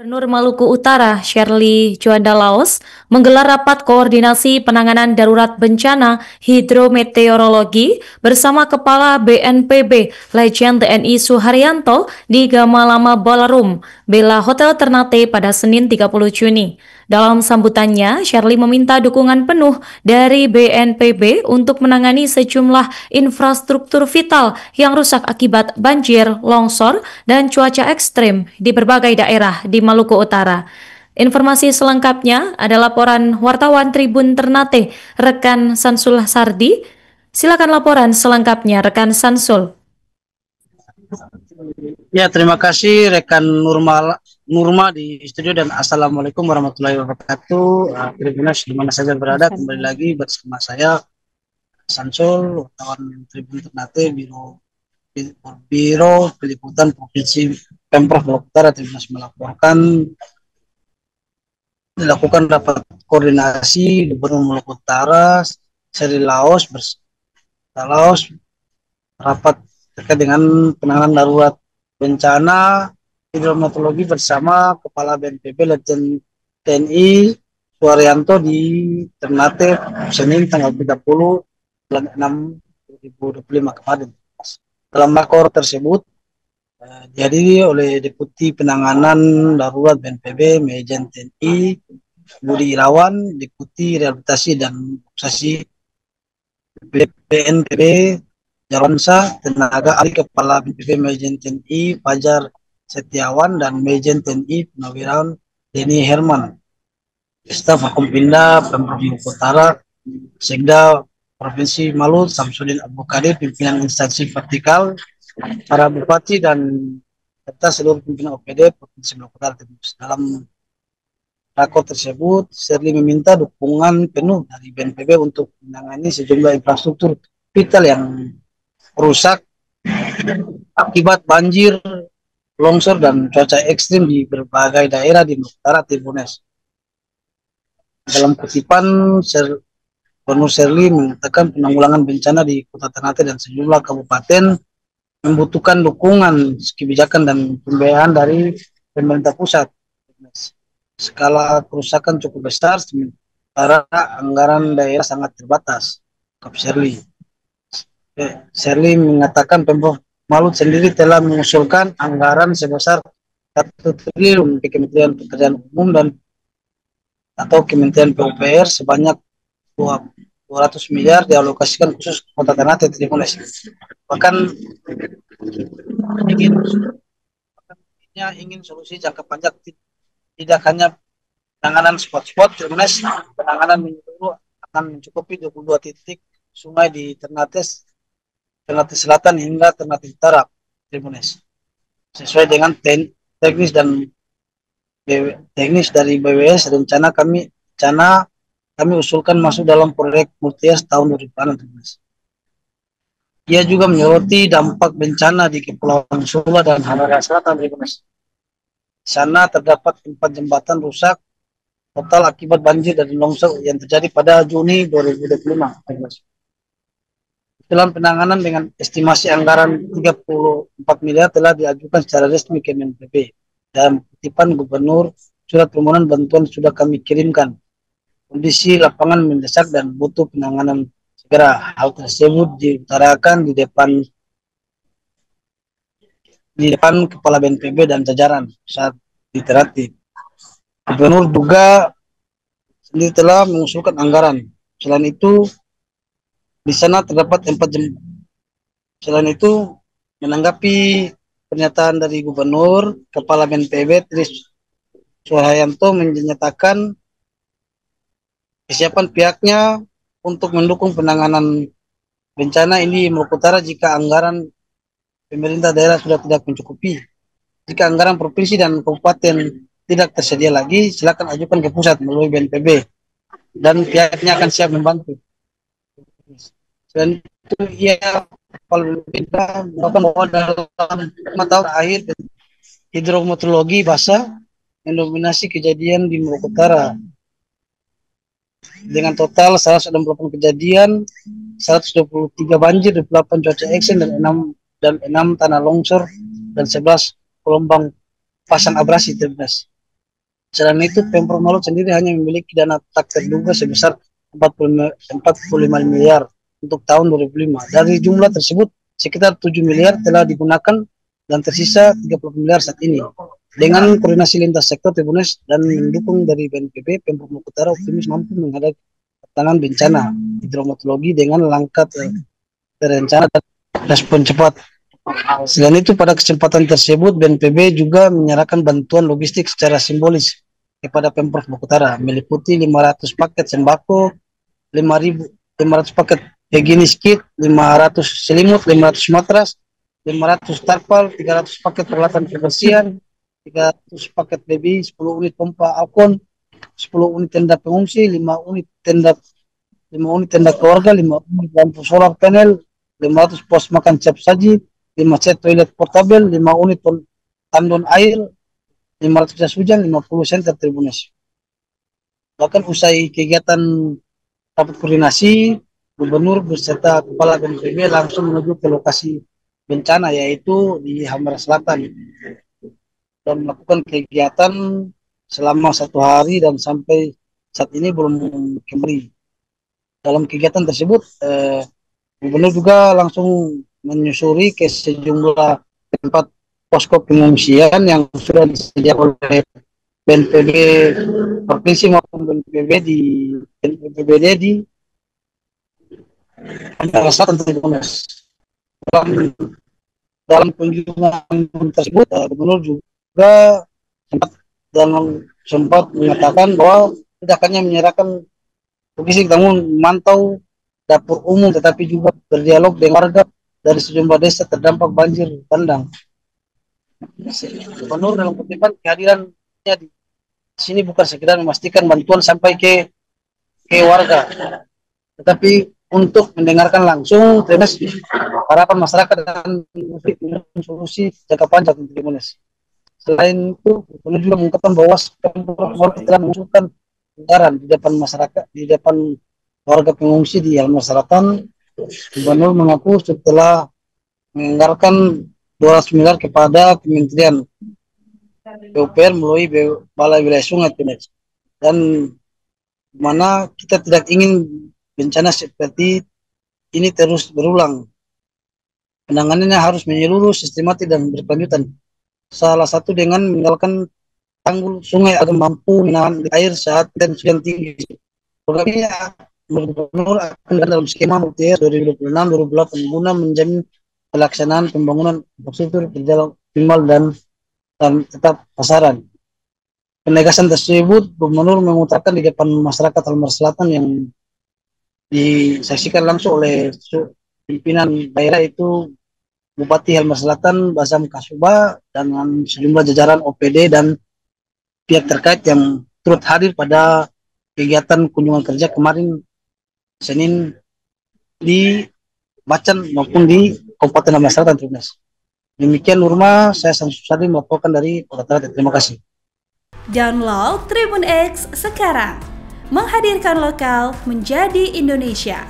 Gubernur Maluku Utara, Shirley Juanda Laos, menggelar rapat koordinasi penanganan darurat bencana hidrometeorologi bersama Kepala BNPB Legend TNI Suharyanto di Gamalama Ballroom, Bella Hotel Ternate pada Senin 30 Juni. Dalam sambutannya, Shirley meminta dukungan penuh dari BNPB untuk menangani sejumlah infrastruktur vital yang rusak akibat banjir, longsor, dan cuaca ekstrim di berbagai daerah di Maluku Utara. Informasi selengkapnya ada laporan wartawan Tribun Ternate, rekan Sansul Sardi. Silakan laporan selengkapnya, rekan Sansul. Ya, terima kasih rekan Nurma di studio dan assalamualaikum warahmatullahi wabarakatuh. Tribuners di mana saja berada, kembali lagi bersama saya Samsul, wartawan Tribun Ternate, Biro Peliputan Provinsi Pemprov Maluku Utara. Tribuners melaporkan dilakukan rapat koordinasi Gubernur Maluku Utara, Seri Laos rapat terkait dengan penanganan darurat bencana hidrometeorologi bersama Kepala BNPB Legend TNI Suharyanto di Ternate Senin tanggal 30 bulan 6 2025 kemarin. Dalam rakor tersebut dihadiri oleh Deputi Penanganan Darurat BNPB Mejen TNI Budi Irawan, Deputi Rehabilitasi dan Mobilisasi BNPB Jarwansa, tenaga ahli Kepala BNPB Mejen TNI Fajar Setiawan, dan Mejen TNI Purnawirawan Denny Herman, staf Forkompinda Pemprov Maluku Utara, Sekda Provinsi Maluku Samsudin Abu Kadir, pimpinan instansi vertikal, para bupati dan serta seluruh pimpinan OPD Provinsi Maluku Utara. Dalam rakor tersebut, Shirley meminta dukungan penuh dari BNPB untuk menangani sejumlah infrastruktur vital yang rusak akibat banjir, longsor, dan cuaca ekstrim di berbagai daerah di Utara Tribuners. Dalam kutipan, Gubernur Shirley mengatakan penanggulangan bencana di Kota Ternate dan sejumlah kabupaten membutuhkan dukungan kebijakan dan pembiayaan dari pemerintah pusat. Skala kerusakan cukup besar, sementara anggaran daerah sangat terbatas, kata Shirley. Shirley mengatakan Pemprov Maluku sendiri telah mengusulkan anggaran sebesar 1 triliun ke Kementerian Pekerjaan Umum dan atau Kementerian PUPR sebanyak 200 miliar dialokasikan khusus Kota Ternate. Bahkan ingin solusi jangka panjang, tidak hanya penanganan spot-spot, penanganan menyeluruh akan mencukupi 22 titik sungai di Ternate Selatan hingga Ternate Utara, Tribuners. Sesuai dengan teknis dari BWS, rencana kami usulkan masuk dalam proyek multi-years tahun 2026. Ia juga menyoroti dampak bencana di Kepulauan Sula dan Hanura Selatan, Tribuners. Di sana terdapat 4 jembatan rusak total akibat banjir dan longsor yang terjadi pada Juni 2025. Dalam penanganan dengan estimasi anggaran 34 miliar telah diajukan secara resmi ke BNPB. Dalam kutipan Gubernur, surat permohonan bantuan sudah kami kirimkan. Kondisi lapangan mendesak dan butuh penanganan segera. Hal tersebut diutarakan di depan Kepala BNPB dan jajaran saat diterapi. Gubernur juga sendiri telah mengusulkan anggaran. Selain itu, di sana terdapat 4 jembatan. Selain itu, menanggapi pernyataan dari Gubernur, Kepala BNPB Tri Suharyanto menyatakan kesiapan pihaknya untuk mendukung penanganan bencana ini Maluku Utara jika anggaran pemerintah daerah sudah tidak mencukupi. Jika anggaran provinsi dan kabupaten tidak tersedia lagi, silakan ajukan ke pusat melalui BNPB dan pihaknya akan siap membantu. Dan itu ia kita bahwa dalam 5 tahun akhir hidrometeorologi basah mendominasi kejadian di Maluku Utara dengan total 168 kejadian, 123 banjir, 28 cuaca ekstrim dan 6 tanah longsor dan 11 gelombang pasang abrasi. Selain itu, Pemprov Maluku sendiri hanya memiliki dana tak terduga sebesar 45 miliar untuk tahun 2005. Dari jumlah tersebut, sekitar 7 miliar telah digunakan dan tersisa 30 miliar saat ini. Dengan koordinasi lintas sektor Tribunnes dan mendukung dari BNPB, Pemprov Maluku Utara optimis mampu menghadapi tantangan bencana hidrometeorologi dengan langkah terencana dan respon cepat. Selain itu, pada kesempatan tersebut, BNPB juga menyerahkan bantuan logistik secara simbolis kepada Pemprov Maluku Utara, meliputi 500 paket sembako, 500 paket higienis kit, 500 selimut, 500 matras, 500 tarpal, 300 paket peralatan kebersihan, 300 paket baby, 10 unit pompa alkon, 10 unit tenda pengungsi, 5 unit tenda keluarga, 5 unit lampu solar panel, 500 pos makan siap saji, 5 set toilet portable, 5 unit tandon air, 500 jas hujan, 50 senter Tribunnes. Bahkan usai kegiatan rapat koordinasi, Gubernur beserta Kepala BNPB langsung menuju ke lokasi bencana, yaitu di Halmahera Selatan, dan melakukan kegiatan selama 1 hari dan sampai saat ini belum kembali. Dalam kegiatan tersebut, Gubernur juga langsung menyusuri ke sejumlah tempat posko pengungsian yang sudah disediakan oleh BNPB provinsi maupun BNPBD di Halmahera Selatan Tribunnes. Dalam kunjungan tersebut, Gubernur juga sempat mengatakan bahwa tidak hanya menyerahkan logistik, namun memantau dapur umum, tetapi juga berdialog dengan warga dari sejumlah desa terdampak banjir bandang. Gubernur dalam kutipan kehadirannya di sini bukan sekedar memastikan bantuan sampai ke warga, tetapi untuk mendengarkan langsung harapan masyarakat dan solusi jangka panjang untuk Tribunnes. Selain itu, Gubernur juga mengungkapkan bahwa Pemprov Maluku telah mengusulkan anggaran di depan masyarakat, di depan warga pengungsi di Halmahera Selatan. Gubernur mengaku setelah menganggarkan 200 miliar kepada Kementerian PUPR melalui Balai Wilayah Sungai Tribunnes, dan mana kita tidak ingin bencana seperti ini terus berulang. Penanganannya harus menyeluruh, sistematik dan berkelanjutan. Salah satu dengan meninggalkan tanggul sungai agar mampu menahan air saat hujan tinggi. Program ini Gubernur akan dalam skema multi-year 2026-2028 guna menjamin pelaksanaan pembangunan infrastruktur berjalan optimal dan tetap sasaran. Penegasan tersebut Gubernur mengutarakan di depan masyarakat Halmahera Selatan yang disaksikan langsung oleh pimpinan daerah, itu Bupati Halmahera Selatan Basam Kasuba dengan sejumlah jajaran OPD dan pihak terkait yang turut hadir pada kegiatan kunjungan kerja kemarin Senin di Bacan maupun di Kabupaten Halmahera Selatan Tribunnes. Demikian Nurma, saya Samsul Sadi melaporkan dari Kota Ternate. Terima kasih. Download Tribun X sekarang, menghadirkan lokal menjadi Indonesia.